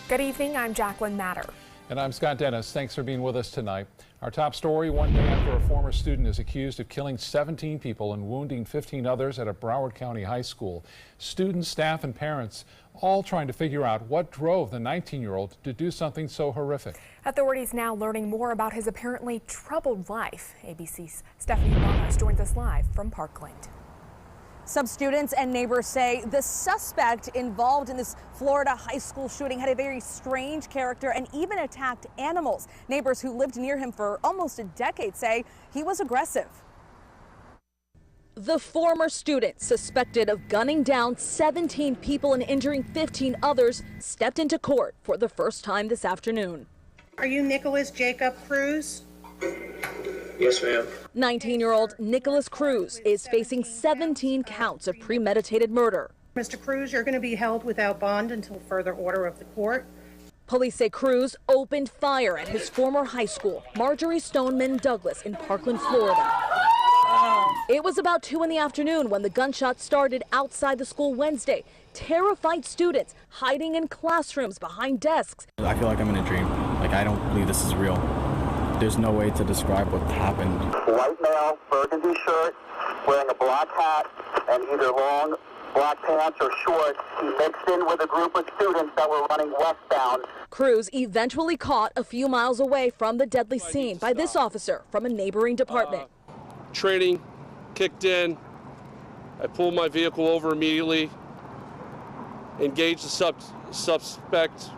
Good evening, I'm Jacqueline Matter. And I'm Scott Dennis. Thanks for being with us tonight. Our top story, one day after a former student is accused of killing 17 people and wounding 15 others at a Broward County high school. Students, staff, and parents all trying to figure out what drove the 19-year-old to do something so horrific. Authorities now learning more about his apparently troubled life. ABC's Stephanie Ramos joins us live from Parkland. Some students and neighbors say the suspect involved in this Florida high school shooting had a very strange character and even attacked animals. Neighbors who lived near him for almost a decade say he was aggressive. The former student, suspected of gunning down 17 people and injuring 15 others, stepped into court for the first time this afternoon. Are you Nicholas Jacob Cruz? Yes, ma'am. 19-year-old Nicholas Cruz is facing 17 counts of premeditated murder. Mr. Cruz, you're going to be held without bond until further order of the court. Police say Cruz opened fire at his former high school, Marjorie Stoneman Douglas, in Parkland, Florida. It was about 2 in the afternoon when the gunshots started outside the school Wednesday. Terrified students hiding in classrooms behind desks. I feel like I'm in a dream. Like, I don't believe this is real. There's no way to describe what happened. White male, burgundy shirt, wearing a black hat, and either long black pants or shorts. He mixed in with a group of students that were running westbound. Cruz eventually caught a few miles away from the deadly scene by this officer from a neighboring department. Training kicked in. I pulled my vehicle over immediately, engaged the suspect.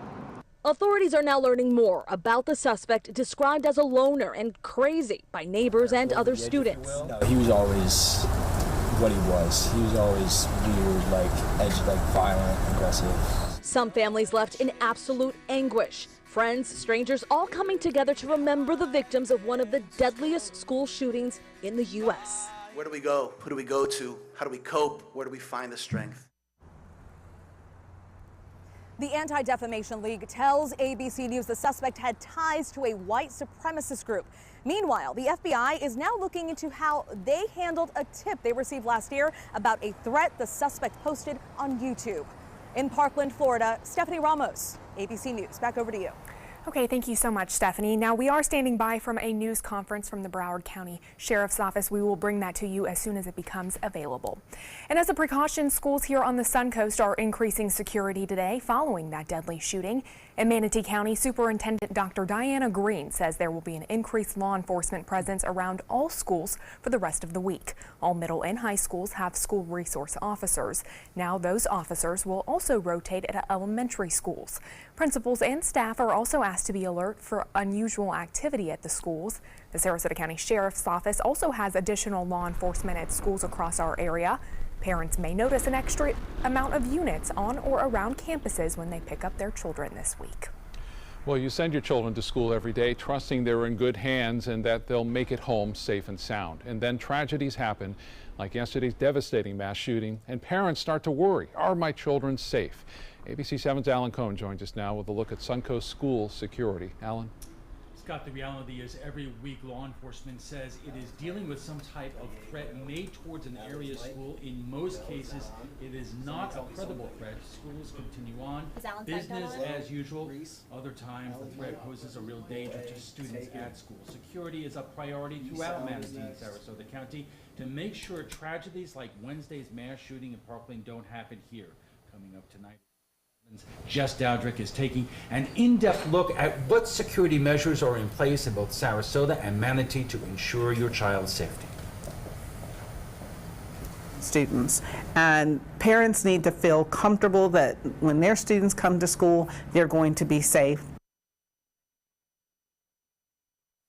Authorities are now learning more about the suspect, described as a loner and crazy by neighbors and other students. He was always what he was. He was always weird, like edgy, like violent, aggressive. Some families left in absolute anguish. Friends, strangers, all coming together to remember the victims of one of the deadliest school shootings in the U.S. Where do we go? Who do we go to? How do we cope? Where do we find the strength? The Anti-Defamation League tells ABC News the suspect had ties to a white supremacist group. Meanwhile, the FBI is now looking into how they handled a tip they received last year about a threat the suspect posted on YouTube. In Parkland, Florida, Stephanie Ramos, ABC News. Back over to you. Okay, thank you so much, Stephanie. Now, we are standing by from a news conference from the Broward County Sheriff's Office. We will bring that to you as soon as it becomes available. And as a precaution, schools here on the Suncoast are increasing security today following that deadly shooting. In Manatee County, Superintendent Dr. Diana Green says there will be an increased law enforcement presence around all schools for the rest of the week. All middle and high schools have school resource officers. Now those officers will also rotate at elementary schools. Principals and staff are also asked to be alert for unusual activity at the schools. The Sarasota County Sheriff's Office also has additional law enforcement at schools across our area. Parents may notice an extra amount of units on or around campuses when they pick up their children this week. Well, you send your children to school every day trusting they're in good hands and that they'll make it home safe and sound. And then tragedies happen, like yesterday's devastating mass shooting, and parents start to worry, are my children safe? ABC 7's Alan Cohn joins us now with a look at Suncoast school security. Alan? Scott, the reality is every week law enforcement says it is dealing with some type of threat made towards an area school. In most cases, it is not a credible threat. Schools continue on, business as usual. Other times, the threat poses a real danger to students at school. Security is a priority throughout Manatee and Sarasota County to make sure tragedies like Wednesday's mass shooting in Parkland don't happen here. Coming up tonight, Jess Dowdrick is taking an in-depth look at what security measures are in place in both Sarasota and Manatee to ensure your child's safety. Students and parents need to feel comfortable that when their students come to school, they're going to be safe.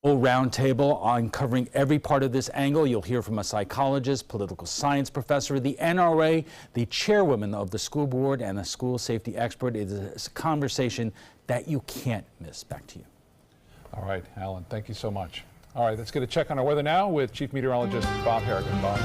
Roundtable on covering every part of this angle. You'll hear from a psychologist, political science professor, the NRA, the chairwoman of the school board, and a school safety expert. It is a conversation that you can't miss. Back to you. All right, Alan, thank you so much. All right, let's get a check on our weather now with Chief Meteorologist Bob Harrigan. Bob.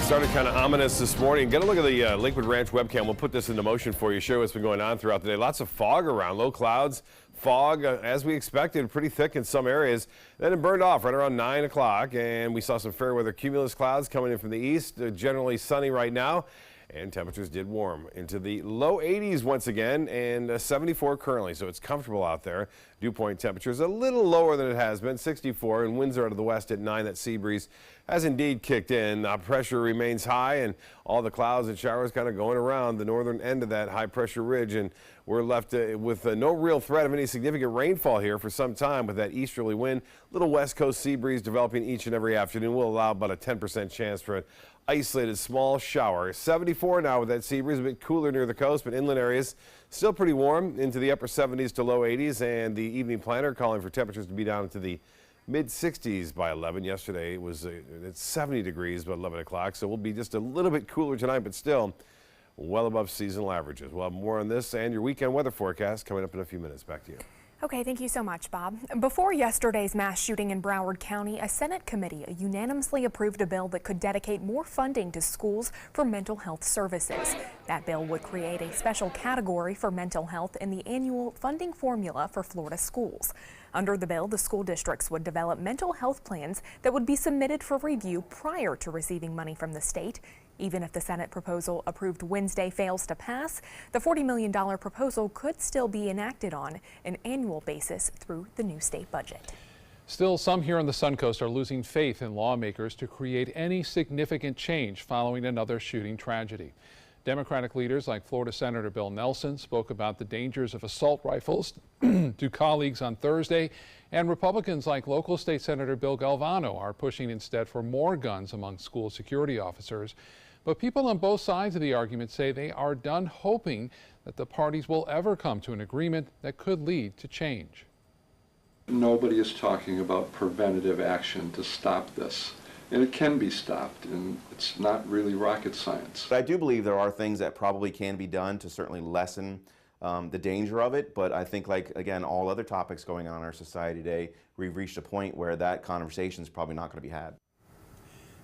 Started kind of ominous this morning. Get a look at the Lakewood Ranch webcam. We'll put this into motion for you, show what's been going on throughout the day. Lots of fog around, low clouds, fog, as we expected, pretty thick in some areas. Then it burned off right around 9 o'clock, and we saw some fair weather cumulus clouds coming in from the east, generally sunny right now. And temperatures did warm into the low 80s once again, and 74 currently, so it's comfortable out there. Dew point temperatures a little lower than it has been, 64, and winds are out of the west at 9. That sea breeze has indeed kicked in. Pressure remains high, and all the clouds and showers kind of going around the northern end of that high pressure ridge, and we're left with no real threat of any significant rainfall here for some time with that easterly wind. Little west coast sea breeze developing each and every afternoon will allow about a 10% chance for an isolated small shower. 74 now with that sea breeze, a bit cooler near the coast, but inland areas still pretty warm into the upper 70s to low 80s, and the evening planner calling for temperatures to be down into the mid 60s by 11. Yesterday it was it's 70 degrees by 11 o'clock, so we'll be just a little bit cooler tonight, but still well above seasonal averages. We'll have more on this and your weekend weather forecast coming up in a few minutes. Back to you. Okay, thank you so much, Bob. Before yesterday's mass shooting in Broward County, a Senate committee unanimously approved a bill that could dedicate more funding to schools for mental health services. That bill would create a special category for mental health in the annual funding formula for Florida schools. Under the bill, the school districts would develop mental health plans that would be submitted for review prior to receiving money from the state. Even if the Senate proposal approved Wednesday fails to pass, the $40 million proposal could still be enacted on an annual basis through the new state budget. Still, some here on the Suncoast are losing faith in lawmakers to create any significant change following another shooting tragedy. Democratic leaders like Florida Senator Bill Nelson spoke about the dangers of assault rifles to colleagues on Thursday, and Republicans like local state Senator Bill Galvano are pushing instead for more guns among school security officers. But people on both sides of the argument say they are done hoping that the parties will ever come to an agreement that could lead to change. Nobody is talking about preventative action to stop this. And it can be stopped, and it's not really rocket science. I do believe there are things that probably can be done to certainly lessen the danger of it, but I think, like, again, all other topics going on in our society today, we've reached a point where that conversation is probably not going to be had.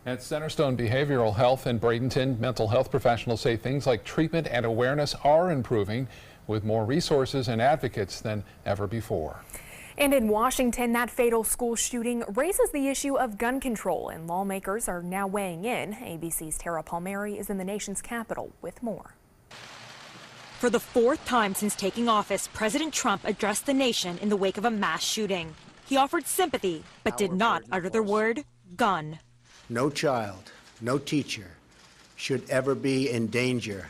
At Centerstone Behavioral Health in Bradenton, mental health professionals say things like treatment and awareness are improving with more resources and advocates than ever before. And in Washington, that fatal school shooting raises the issue of gun control, and lawmakers are now weighing in. ABC's Tara Palmieri is in the nation's capital with more. For the fourth time since taking office, President Trump addressed the nation in the wake of a mass shooting. He offered sympathy, but did not utter the word gun. No child, no teacher should ever be in danger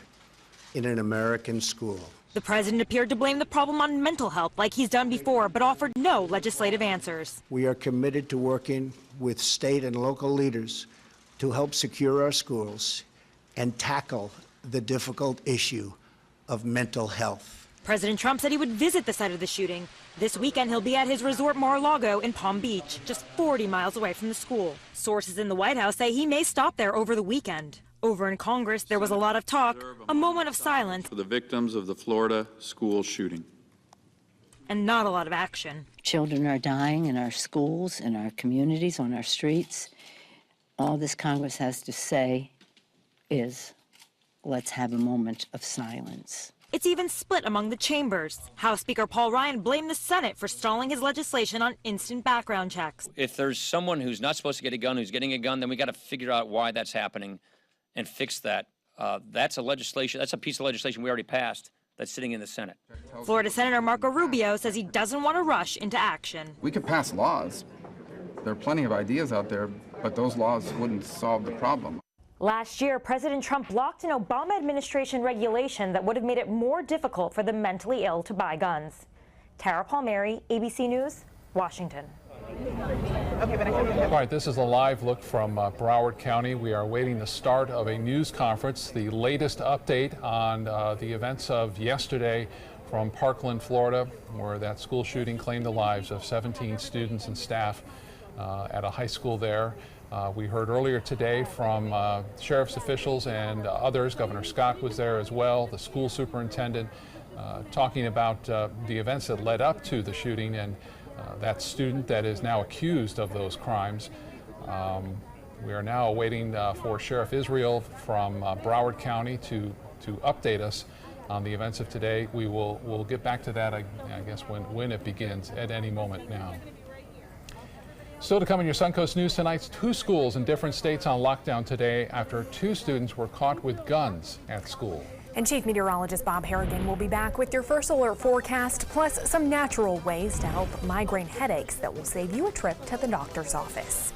in an American school. The president appeared to blame the problem on mental health like he's done before, but offered no legislative answers. We are committed to working with state and local leaders to help secure our schools and tackle the difficult issue of mental health. President Trump said he would visit the site of the shooting. This weekend, he'll be at his resort Mar-a-Lago in Palm Beach, just 40 miles away from the school. Sources in the White House say he may stop there over the weekend. Over in Congress, there was a lot of talk, a moment of silence, for the victims of the Florida school shooting. And not a lot of action. Children are dying in our schools, in our communities, on our streets. All this Congress has to say is, let's have a moment of silence. It's even split among the chambers. House Speaker Paul Ryan blamed the Senate for stalling his legislation on instant background checks. If there's someone who's not supposed to get a gun who's getting a gun, then we got to figure out why that's happening and fix that. That's a piece of legislation we already passed that's sitting in the Senate. Florida Senator Marco Rubio says he doesn't want to rush into action. We could pass laws. There are plenty of ideas out there, but those laws wouldn't solve the problem. Last year, President Trump blocked an Obama administration regulation that would have made it more difficult for the mentally ill to buy guns. Tara Palmieri, ABC News, Washington. All right, this is a live look from Broward County. We are awaiting the start of a news conference, the latest update on the events of yesterday from Parkland, Florida, where that school shooting claimed the lives of 17 students and staff at a high school there. We heard earlier today from sheriff's officials and others. Governor Scott was there as well, the school superintendent, talking about the events that led up to the shooting and that student that is now accused of those crimes. We are now waiting for Sheriff Israel from Broward County to update us on the events of today. We'll get back to that, I guess, when it begins at any moment now. Still to come in your Suncoast News tonight, 2 schools in different states on lockdown today after 2 students were caught with guns at school. And Chief Meteorologist Bob Harrigan will be back with your first alert forecast, plus some natural ways to help migraine headaches that will save you a trip to the doctor's office.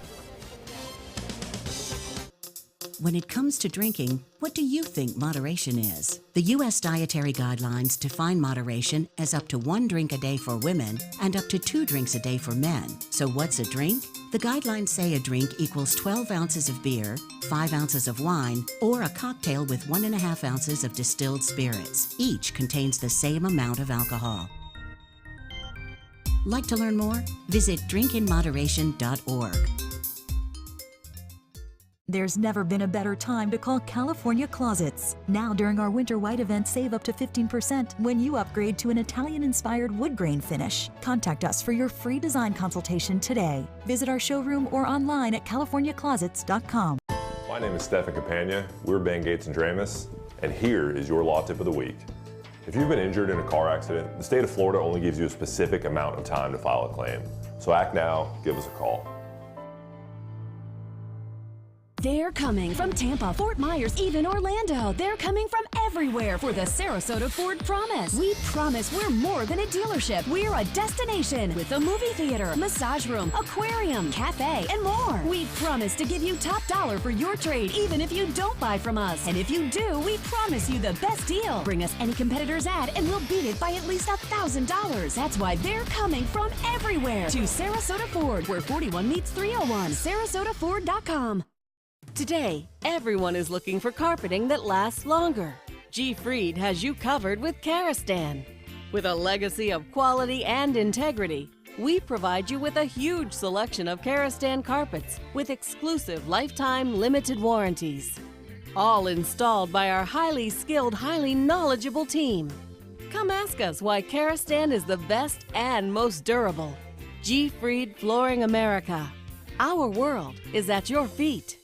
When it comes to drinking, what do you think moderation is? The U.S. Dietary Guidelines define moderation as up to 1 drink a day for women and up to 2 drinks a day for men. So what's a drink? The guidelines say a drink equals 12 ounces of beer, 5 ounces of wine, or a cocktail with 1.5 ounces of distilled spirits. Each contains the same amount of alcohol. Like to learn more? Visit drinkinmoderation.org. There's never been a better time to call California Closets. Now during our Winter White event, save up to 15% when you upgrade to an Italian-inspired wood grain finish. Contact us for your free design consultation today. Visit our showroom or online at californiaclosets.com. My name is Stefan Campagna. We're Ben Gates and Dramus, and here is your law tip of the week. If you've been injured in a car accident, the state of Florida only gives you a specific amount of time to file a claim. So act now, give us a call. They're coming from Tampa, Fort Myers, even Orlando. They're coming from everywhere for the Sarasota Ford Promise. We promise we're more than a dealership. We're a destination with a movie theater, massage room, aquarium, cafe, and more. We promise to give you top dollar for your trade, even if you don't buy from us. And if you do, we promise you the best deal. Bring us any competitor's ad and we'll beat it by at least $1,000. That's why they're coming from everywhere to Sarasota Ford, where 41 meets 301. SarasotaFord.com. Today, everyone is looking for carpeting that lasts longer. G. Fried has you covered with Karastan. With a legacy of quality and integrity, we provide you with a huge selection of Karastan carpets with exclusive lifetime limited warranties. All installed by our highly skilled, highly knowledgeable team. Come ask us why Karastan is the best and most durable. G. Fried Flooring America. Our world is at your feet.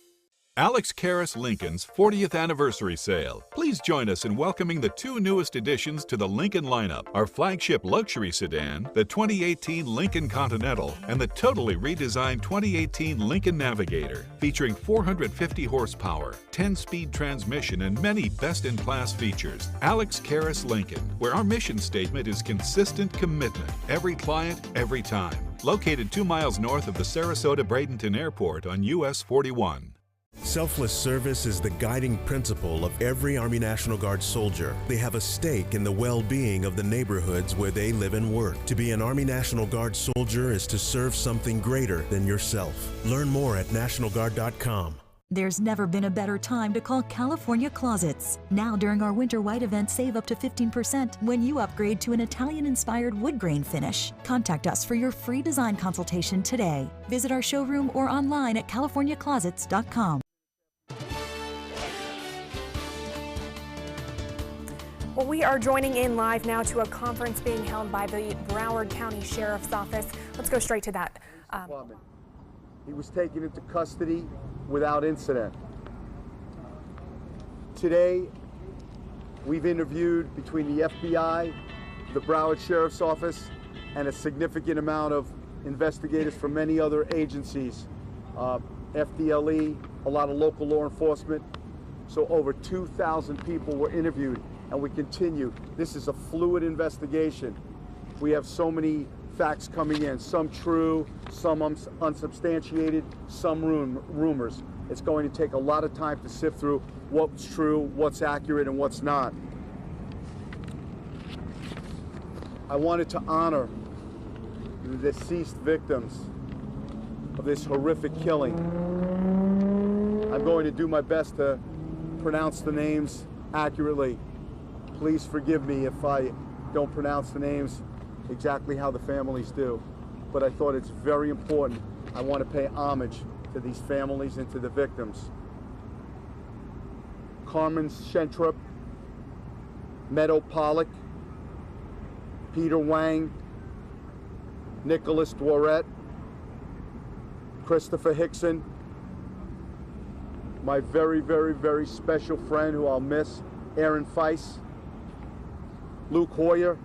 Alex Karras Lincoln's 40th anniversary sale. Please join us in welcoming the 2 newest additions to the Lincoln lineup, our flagship luxury sedan, the 2018 Lincoln Continental, and the totally redesigned 2018 Lincoln Navigator, featuring 450 horsepower, 10-speed transmission, and many best-in-class features. Alex Karras Lincoln, where our mission statement is consistent commitment, every client, every time. Located 2 miles north of the Sarasota-Bradenton Airport on US 41. Selfless service is the guiding principle of every Army National Guard soldier. They have a stake in the well-being of the neighborhoods where they live and work. To be an Army National Guard soldier is to serve something greater than yourself. Learn more at NationalGuard.com. There's never been a better time to call California Closets. Now during our Winter White event, save up to 15% when you upgrade to an Italian-inspired wood grain finish. Contact us for your free design consultation today. Visit our showroom or online at californiaclosets.com. Well, we are joining in live now to a conference being held by the Broward County Sheriff's Office. Let's go straight to that. He was taken into custody without incident. Today, we've interviewed between the FBI, the Broward Sheriff's Office, and a significant amount of investigators from many other agencies, FDLE, a lot of local law enforcement. So over 2,000 people were interviewed, and we continue. This is a fluid investigation. We have so many facts coming in, some true, some unsubstantiated, some rumors. It's going to take a lot of time to sift through what's true, what's accurate, and what's not. I wanted to honor the deceased victims of this horrific killing. I'm going to do my best to pronounce the names accurately. Please forgive me if I don't pronounce the names exactly how the families do, but I thought it's very important. I want to pay homage to these families and to the victims. Carmen Schentrup, Meadow Pollock, Peter Wang, Nicholas Dworet, Christopher Hickson, my very, very, very special friend who I'll miss, Aaron Feiss, Luke Hoyer,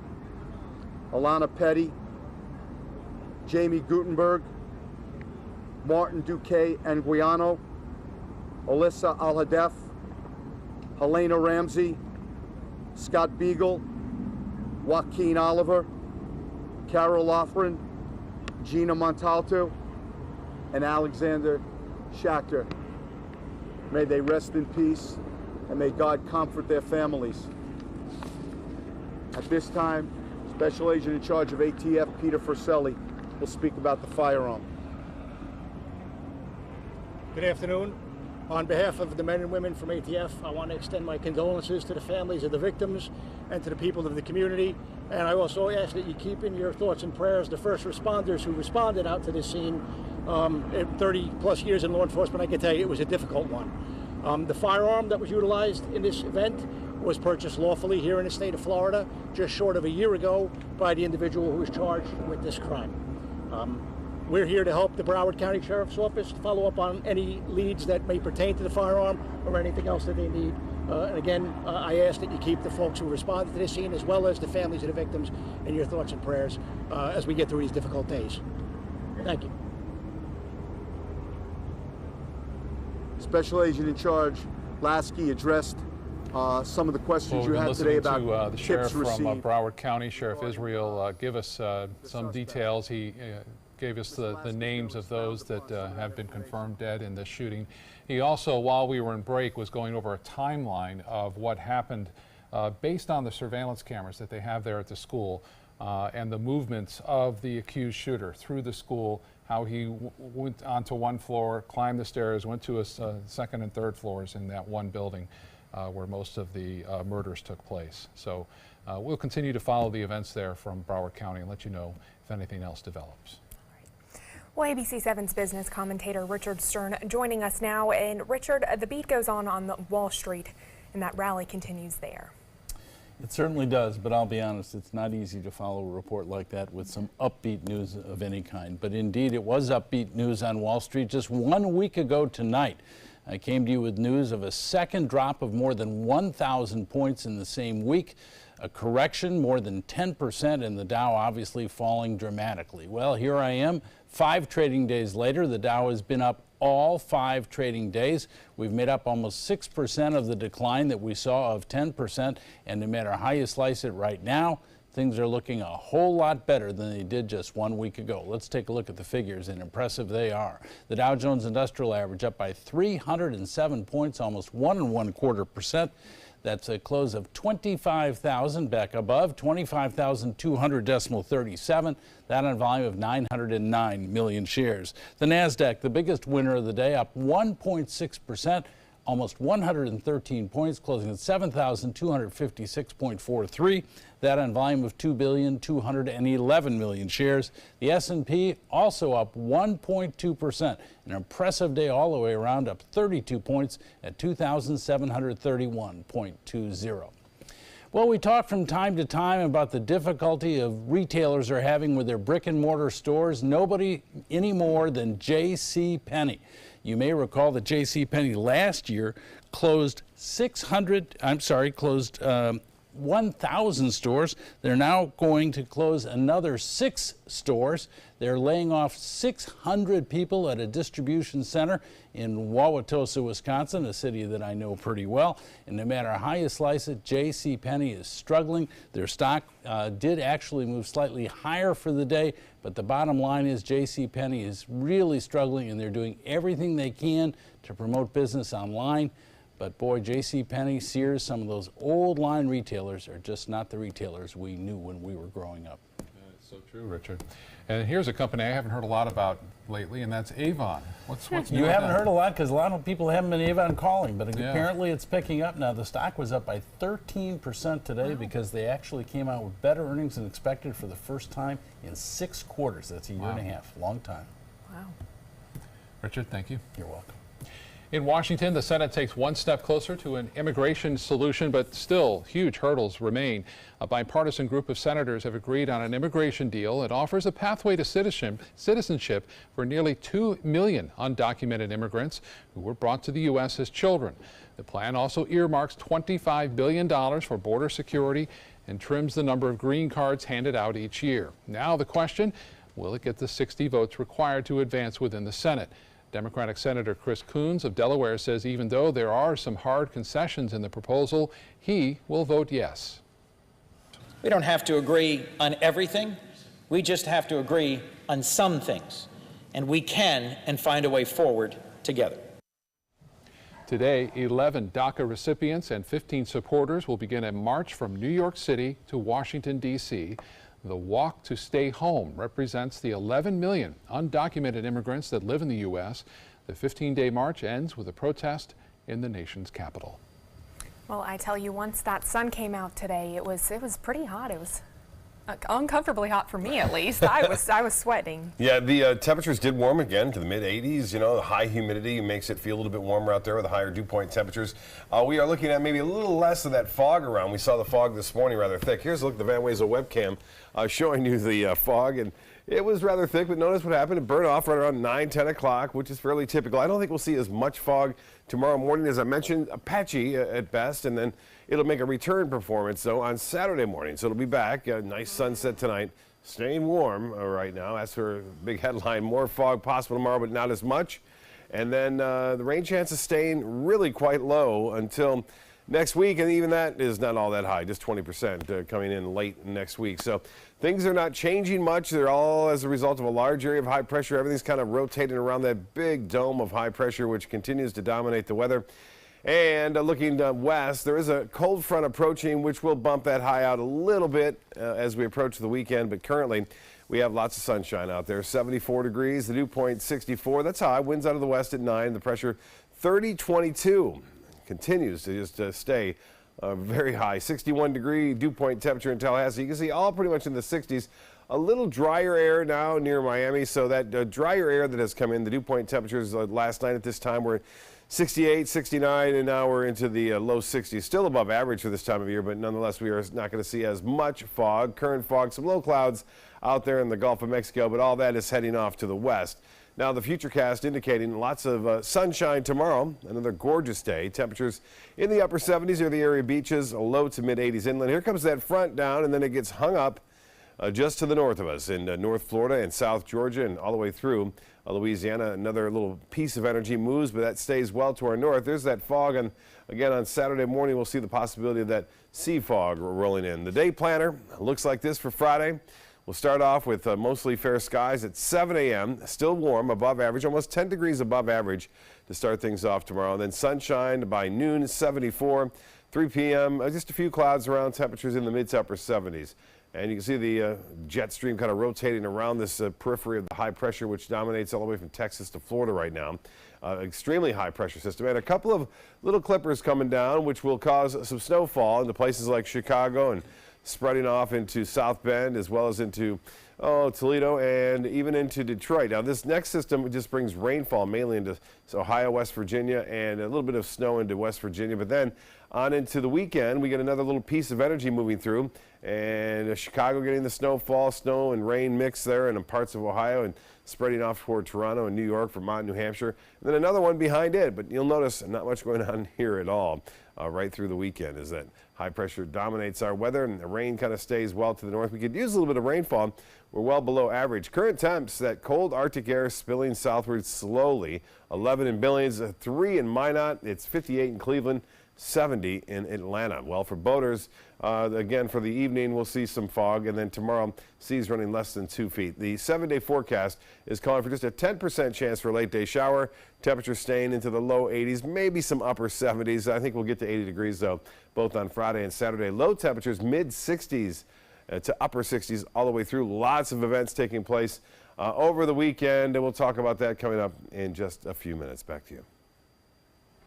Alana Petty, Jamie Gutenberg, Martin Duque Anguiano, Alyssa Al-Hadef, Helena Ramsey, Scott Beagle, Joaquin Oliver, Carol Loughran, Gina Montalto, and Alexander Schachter. May they rest in peace, and may God comfort their families. At this time, Special Agent in charge of ATF, Peter Furselli, will speak about the firearm. Good afternoon. On behalf of the men and women from ATF, I want to extend my condolences to the families of the victims and to the people of the community. And I also ask that you keep in your thoughts and prayers the first responders who responded out to this scene. 30 plus years in law enforcement, I can tell you it was a difficult one. The firearm that was utilized in this event was purchased lawfully here in the state of Florida just short of a year ago by the individual who was charged with this crime. We're here to help the Broward County Sheriff's Office follow up on any leads that may pertain to the firearm or anything else that they need. And again, I ask that you keep the folks who responded to this scene as well as the families of the victims in your thoughts and prayers as we get through these difficult days. Thank you. Special Agent in charge Lasky addressed some of the questions you had today about to, the sheriff tips received. from Broward County, Sheriff Israel, give us some details. He gave us the names of those that have been confirmed dead in the shooting. He also, while we were in break, was going over a timeline of what happened based on the surveillance cameras that they have there at the school and the movements of the accused shooter through the school, how he went onto one floor, climbed the stairs, went to a second and third floors in that one building where most of the murders took place. So we'll continue to follow the events there from Broward County and let you know if anything else develops. Well, ABC 7's business commentator Richard Stern joining us now. And Richard, the beat goes on Wall Street, and that rally continues there. It certainly does, but I'll be honest, it's not easy to follow a report like that with some upbeat news of any kind. But indeed, it was upbeat news on Wall Street just 1 week ago tonight. I came to you with news of a second drop of more than 1,000 points in the same week, a correction more than 10%, and the Dow obviously falling dramatically. Well, here I am, 5 trading days later. The Dow has been up all 5 trading days. We've made up almost 6% of the decline that we saw of 10%, and no matter how you slice it right now, things are looking a whole lot better than they did just 1 week ago. Let's take a look at the figures, and impressive they are. The Dow Jones Industrial Average up by 307 points, almost 1.25%. That's a close of 25,000, back above 25,200.37. That on volume of 909 million shares. The NASDAQ, the biggest winner of the day, up 1.6%. Almost 113 points, closing at 7,256.43. That on volume of 2,211 million shares. The S&P also up 1.2%. An impressive day all the way around, up 32 points at 2,731.20. Well, we talk from time to time about the difficulty of retailers are having with their brick and mortar stores. Nobody any more than J.C. Penney. You may recall that JCPenney last year closed 1,000 stores. They're now going to close another 6 stores. They're laying off 600 people at a distribution center in Wauwatosa, Wisconsin, a city that I know pretty well. And no matter how you slice it, JCPenney is struggling. Their stock did actually move slightly higher for the day, but the bottom line is JCPenney is really struggling, and they're doing everything they can to promote business online. But boy, JCPenney, Sears, some of those old line retailers are just not the retailers we knew when we were growing up. That's so true, Richard. And here's a company I haven't heard a lot about lately, and that's Avon. What's new? You haven't heard a lot because a lot of people haven't been Avon calling, but apparently it's picking up now. The stock was up by 13% today because they actually came out with better earnings than expected for the first time in 6 quarters. That's a year and a half, long time. Wow. Richard, thank you. You're welcome. In Washington, the Senate takes one step closer to an immigration solution, but still huge hurdles remain. A bipartisan group of senators have agreed on an immigration deal that offers a pathway to citizenship for nearly 2 million undocumented immigrants who were brought to the U.S. as children. The plan also earmarks $25 billion for border security and trims the number of green cards handed out each year. Now the question, will it get the 60 votes required to advance within the Senate? Democratic Senator Chris Coons of Delaware says even though there are some hard concessions in the proposal, he will vote yes. We don't have to agree on everything. We just have to agree on some things. And we can and find a way forward together. Today, 11 DACA recipients and 15 supporters will begin a march from New York City to Washington, D.C. The Walk to Stay Home represents the 11 million undocumented immigrants that live in the U.S. The 15-day march ends with a protest in the nation's capital. Well, I tell you, once that sun came out today, it was pretty hot. It was uncomfortably hot for me, at least. I was sweating. Yeah, the temperatures did warm again to the mid-80s. You know, the high humidity makes it feel a little bit warmer out there with the higher dew point temperatures. We are looking at maybe a little less of that fog around. We saw the fog this morning rather thick. Here's a look at the Van Wezel webcam showing you the fog, and it was rather thick, but notice what happened. It burned off right around 9, 10 o'clock, which is fairly typical. I don't think we'll see as much fog tomorrow morning, as I mentioned, patchy at best, and then it'll make a return performance, though, on Saturday morning. So it'll be back. A nice sunset tonight. Staying warm right now. That's for a big headline. More fog possible tomorrow, but not as much. And then the rain chances staying really quite low until next week, and even that is not all that high, just 20% coming in late next week. So things are not changing much. They're all as a result of a large area of high pressure. Everything's kind of rotating around that big dome of high pressure, which continues to dominate the weather. And looking west, there is a cold front approaching, which will bump that high out a little bit as we approach the weekend. But currently, we have lots of sunshine out there. 74 degrees, the dew point 64. That's high. Winds out of the west at 9. The pressure 30-22. Continues to just stay very high. 61-degree dew point temperature in Tallahassee. You can see all pretty much in the 60s. A little drier air now near Miami. So that drier air that has come in, the dew point temperatures last night at this time were 68, 69, and now we're into the low 60s. Still above average for this time of year, but nonetheless, we are not going to see as much fog. Current fog, some low clouds out there in the Gulf of Mexico, but all that is heading off to the west. Now, the Futurecast indicating lots of sunshine tomorrow. Another gorgeous day. Temperatures in the upper 70s near the area beaches, low to mid 80s inland. Here comes that front down, and then it gets hung up just to the north of us in North Florida and South Georgia and all the way through Louisiana. Another little piece of energy moves, but that stays well to our north. There's that fog, and again on Saturday morning we'll see the possibility of that sea fog rolling in. The day planner looks like this for Friday. We'll start off with mostly fair skies at 7 a.m. Still warm, above average, almost 10 degrees above average to start things off tomorrow. And then sunshine by noon, 74. 3 p.m., just a few clouds around, temperatures in the mid to upper 70s. And you can see the jet stream kind of rotating around this periphery of the high pressure, which dominates all the way from Texas to Florida right now. Extremely high pressure system. And a couple of little clippers coming down, which will cause some snowfall into places like Chicago and spreading off into South Bend, as well as into Toledo and even into Detroit. Now, this next system just brings rainfall mainly into Ohio, West Virginia, and a little bit of snow into West Virginia. But then on into the weekend, we get another little piece of energy moving through, and Chicago getting the snowfall, snow and rain mix there in parts of Ohio, and spreading off toward Toronto and New York, Vermont, New Hampshire. And then another one behind it, but you'll notice not much going on here at all right through the weekend, is that high pressure dominates our weather, and the rain kind of stays well to the north. We could use a little bit of rainfall. We're well below average. Current temps, that cold Arctic air spilling southward slowly. 11 in Billings, 3 in Minot. It's 58 in Cleveland, 70 in Atlanta. Well, for boaters, again, for the evening, we'll see some fog, and then tomorrow, seas running less than 2 feet. The 7-day forecast is calling for just a 10% chance for a late-day shower. Temperatures staying into the low 80s, maybe some upper 70s. I think we'll get to 80 degrees, though, both on Friday and Saturday. Low temperatures, mid-60s to upper 60s all the way through. Lots of events taking place over the weekend, and we'll talk about that coming up in just a few minutes. Back to you.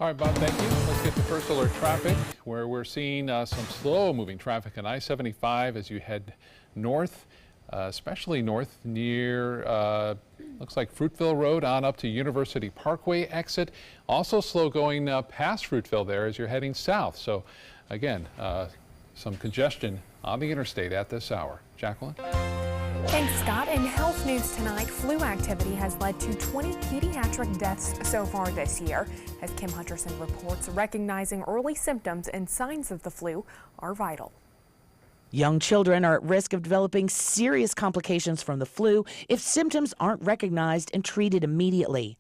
All right, Bob, thank you. Let's get to first alert traffic, where we're seeing some slow-moving traffic on I-75 as you head north, especially north near, looks like Fruitville Road on up to University Parkway exit. Also slow going past Fruitville there as you're heading south. So, again, some congestion on the interstate at this hour. Jacqueline? Thanks, Scott. In health news tonight, flu activity has led to 20 pediatric deaths so far this year. As Kim Hutcherson reports, recognizing early symptoms and signs of the flu are vital. Young children are at risk of developing serious complications from the flu if symptoms aren't recognized and treated immediately.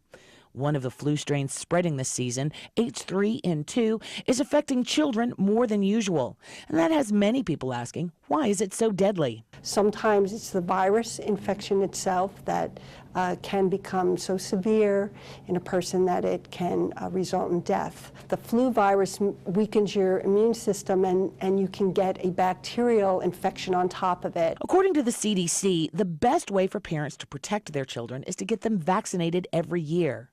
One of the flu strains spreading this season, H3N2, is affecting children more than usual. And that has many people asking, why is it so deadly? Sometimes it's the virus infection itself that can become so severe in a person that it can result in death. The flu virus weakens your immune system and you can get a bacterial infection on top of it. According to the CDC, the best way for parents to protect their children is to get them vaccinated every year.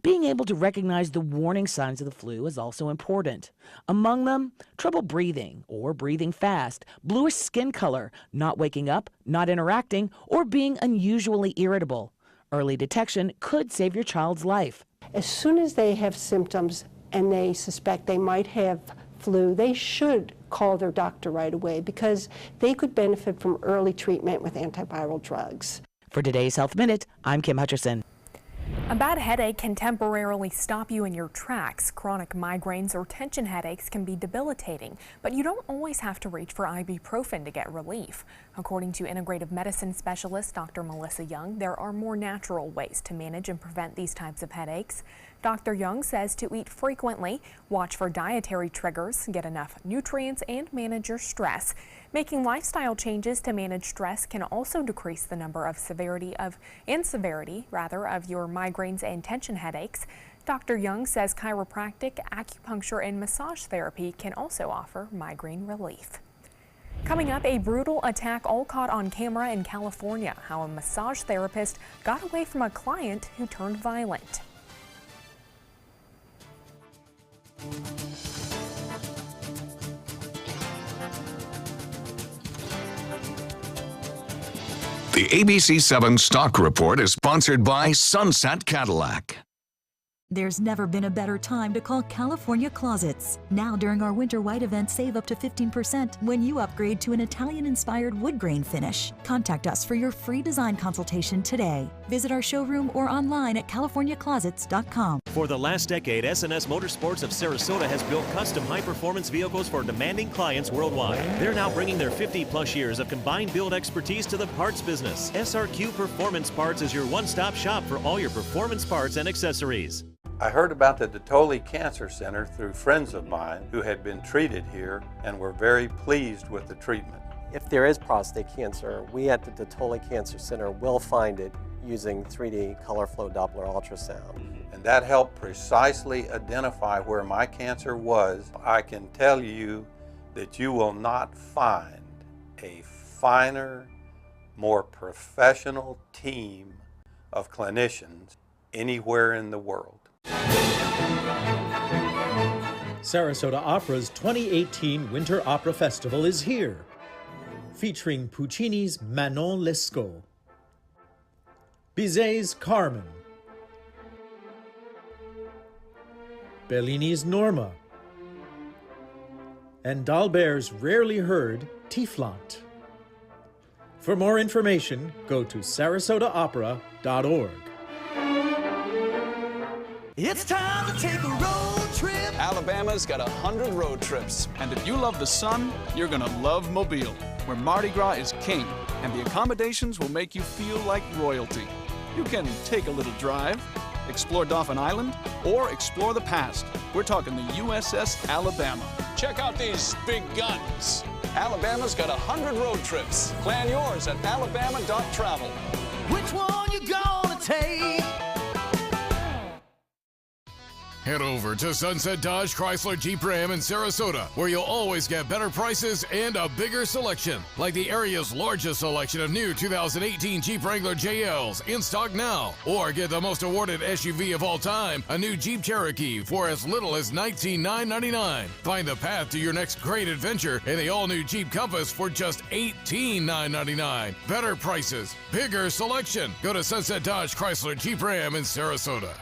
Being able to recognize the warning signs of the flu is also important. Among them, trouble breathing or breathing fast, bluish skin color, not waking up, not interacting, or being unusually irritable. Early detection could save your child's life. As soon as they have symptoms and they suspect they might have flu, they should call their doctor right away because they could benefit from early treatment with antiviral drugs. For today's Health Minute, I'm Kim Hutcherson. A bad headache can temporarily stop you in your tracks. Chronic migraines or tension headaches can be debilitating, but you don't always have to reach for ibuprofen to get relief. According to integrative medicine specialist Dr. Melissa Young, there are more natural ways to manage and prevent these types of headaches. Dr. Young says to eat frequently, watch for dietary triggers, get enough nutrients, and manage your stress. Making lifestyle changes to manage stress can also decrease the number of severity of your migraines and tension headaches. Dr. Young says chiropractic, acupuncture, and massage therapy can also offer migraine relief. Coming up, a brutal attack all caught on camera in California. How a massage therapist got away from a client who turned violent. The ABC7 Stock Report is sponsored by Sunset Cadillac. There's never been a better time to call California Closets. Now during our Winter White event, save up to 15% when you upgrade to an Italian-inspired wood grain finish. Contact us for your free design consultation today. Visit our showroom or online at californiaclosets.com. For the last decade, SNS Motorsports of Sarasota has built custom high-performance vehicles for demanding clients worldwide. They're now bringing their 50-plus years of combined build expertise to the parts business. SRQ Performance Parts is your one-stop shop for all your performance parts and accessories. I heard about the Dotoli Cancer Center through friends of mine who had been treated here and were very pleased with the treatment. If there is prostate cancer, we at the Dotoli Cancer Center will find it using 3D color flow Doppler ultrasound. And that helped precisely identify where my cancer was. I can tell you that you will not find a finer, more professional team of clinicians anywhere in the world. Sarasota Opera's 2018 Winter Opera Festival is here, featuring Puccini's Manon Lescaut, Bizet's Carmen, Bellini's Norma, and D'Albert's rarely heard Tieflant. For more information, go to sarasotaopera.org. It's time to take a road trip. Alabama's got 100 road trips. And if you love the sun, you're gonna love Mobile, where Mardi Gras is king, and the accommodations will make you feel like royalty. You can take a little drive, explore Dauphin Island, or explore the past. We're talking the USS Alabama. Check out these big guns. Alabama's got 100 road trips. Plan yours at alabama.travel. Which one you gonna take? Head over to Sunset Dodge Chrysler Jeep Ram in Sarasota, where you'll always get better prices and a bigger selection, like the area's largest selection of new 2018 Jeep Wrangler JLs in stock now. Or get the most awarded SUV of all time, a new Jeep Cherokee, for as little as $19,999. Find the path to your next great adventure in the all-new Jeep Compass for just $18,999. Better prices, bigger selection. Go to Sunset Dodge Chrysler Jeep Ram in Sarasota.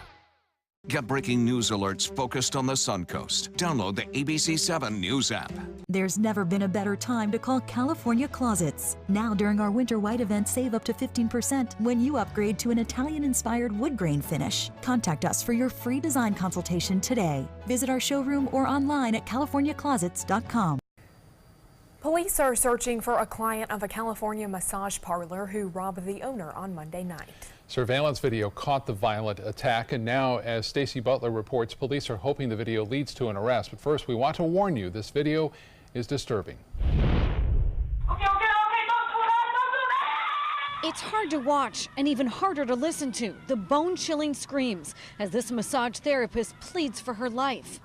Get breaking news alerts focused on the Suncoast. Download the ABC7 News app. There's never been a better time to call California Closets. Now during our Winter White event, save up to 15% when you upgrade to an Italian-inspired wood grain finish. Contact us for your free design consultation today. Visit our showroom or online at californiaclosets.com. Police are searching for a client of a California massage parlor who robbed the owner on Monday night. Surveillance video caught the violent attack, and now, as Stacy Butler reports, police are hoping the video leads to an arrest. But first, we want to warn you, this video is disturbing. It's hard to watch and even harder to listen to, the bone-chilling screams as this massage therapist pleads for her life.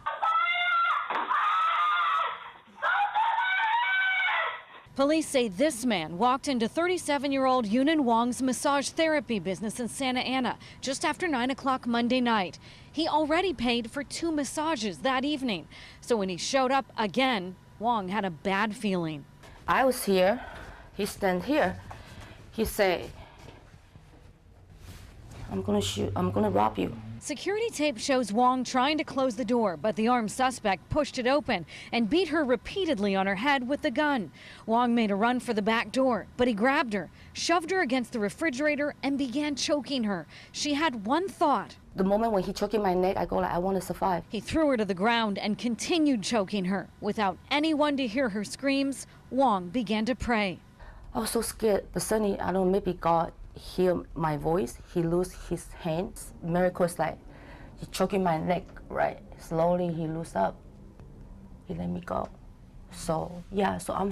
Police say this man walked into 37-year-old Yunan Wong's massage therapy business in Santa Ana just after 9 o'clock Monday night. He already paid for 2 massages that evening. So when he showed up again, Wong had a bad feeling. I was here, he stand here. He say, I'm gonna rob you. Security tape shows Wong trying to close the door, but the armed suspect pushed it open and beat her repeatedly on her head with the gun. Wong made a run for the back door, but he grabbed her, shoved her against the refrigerator, and began choking her. She had one thought. The moment when he choked my neck, I go like, I want to survive. He threw her to the ground and continued choking her. Without anyone to hear her screams, Wong began to pray. I was so scared, but suddenly, I don't know, maybe God hear my voice. He lose his hands. Miracle is like, he choking my neck, right? Slowly, he loose up. He let me go. So, yeah, so I'm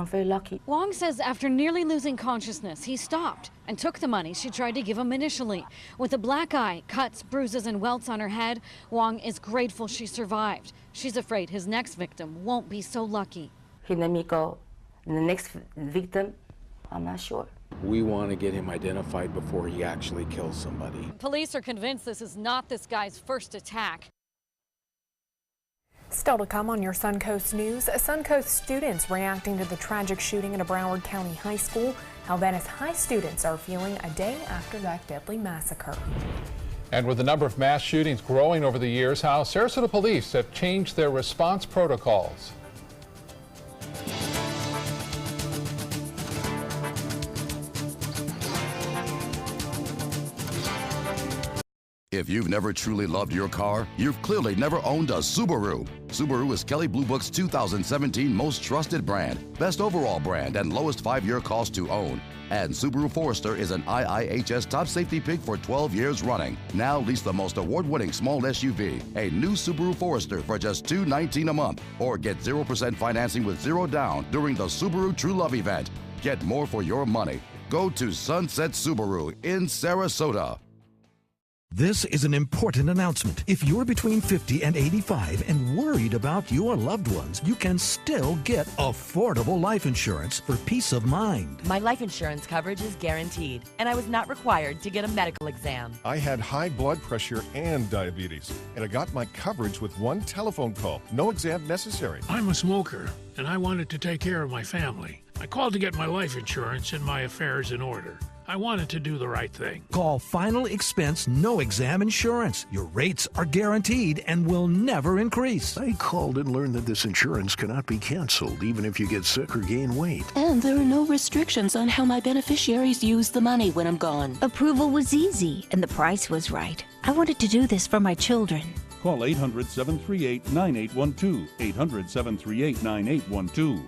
very lucky. Wong says after nearly losing consciousness, he stopped and took the money she tried to give him initially. With a black eye, cuts, bruises, and welts on her head, Wong is grateful she survived. She's afraid his next victim won't be so lucky. He let me go. And the next victim, I'm not sure. We want to get him identified before he actually kills somebody. Police are convinced this is not this guy's first attack. Still to come on your Suncoast News, Suncoast students reacting to the tragic shooting at a Broward County high school, how Venice High students are feeling a day after that deadly massacre. And with the number of mass shootings growing over the years, how Sarasota police have changed their response protocols. If you've never truly loved your car, you've clearly never owned a Subaru. Subaru is Kelley Blue Book's 2017 most trusted brand, best overall brand, and lowest 5-year cost to own. And Subaru Forester is an IIHS top safety pick for 12 years running. Now lease the most award-winning small SUV, a new Subaru Forester for just $219 a month, or get 0% financing with 0 down during the Subaru True Love event. Get more for your money. Go to Sunset Subaru in Sarasota. This is an important announcement. If you're between 50 and 85 and worried about your loved ones, you can still get affordable life insurance for peace of mind. My life insurance coverage is guaranteed, and I was not required to get a medical exam. I had high blood pressure and diabetes, and I got my coverage with one telephone call. No exam necessary. I'm a smoker, and I wanted to take care of my family. I called to get my life insurance and my affairs in order. I wanted to do the right thing. Call Final Expense No Exam Insurance. Your rates are guaranteed and will never increase. I called and learned that this insurance cannot be canceled even if you get sick or gain weight. And there are no restrictions on how my beneficiaries use the money when I'm gone. Approval was easy and the price was right. I wanted to do this for my children. Call 800-738-9812. 800-738-9812.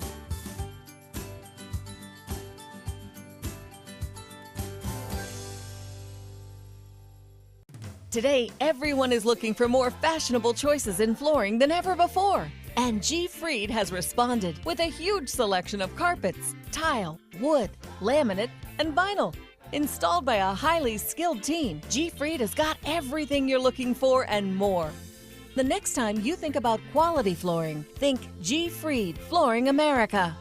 Today, everyone is looking for more fashionable choices in flooring than ever before. And G. Fried has responded with a huge selection of carpets, tile, wood, laminate, and vinyl. Installed by a highly skilled team, G. Fried has got everything you're looking for and more. The next time you think about quality flooring, think G. Fried Flooring America.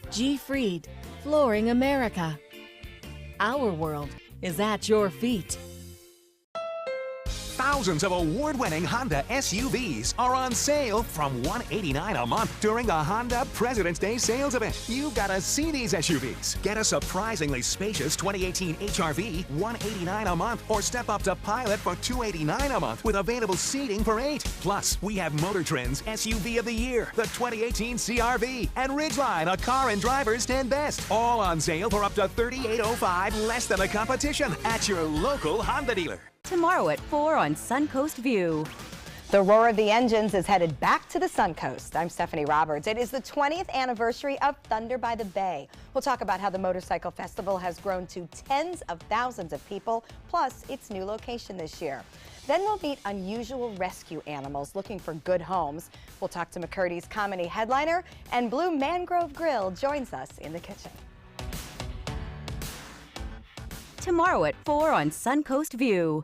G. Fried Flooring America. Our world is at your feet. Thousands of award-winning Honda SUVs are on sale from $189 a month during the Honda President's Day sales event. You've got to see these SUVs. Get a surprisingly spacious 2018 HR-V, $189 a month, or step up to Pilot for $289 a month with available seating for 8. Plus, we have Motor Trend's SUV of the Year, the 2018 CR-V, and Ridgeline, a Car and Driver's 10 Best, all on sale for up to $3,805 less than the competition at your local Honda dealer. Tomorrow at 4 on Suncoast View. The roar of the engines is headed back to the Suncoast. I'm Stephanie Roberts. It is the 20th anniversary of Thunder by the Bay. We'll talk about how the Motorcycle Festival has grown to tens of thousands of people, plus its new location this year. Then we'll meet unusual rescue animals looking for good homes. We'll talk to McCurdy's comedy headliner, and Blue Mangrove Grill joins us in the kitchen. Tomorrow at 4 on Suncoast View.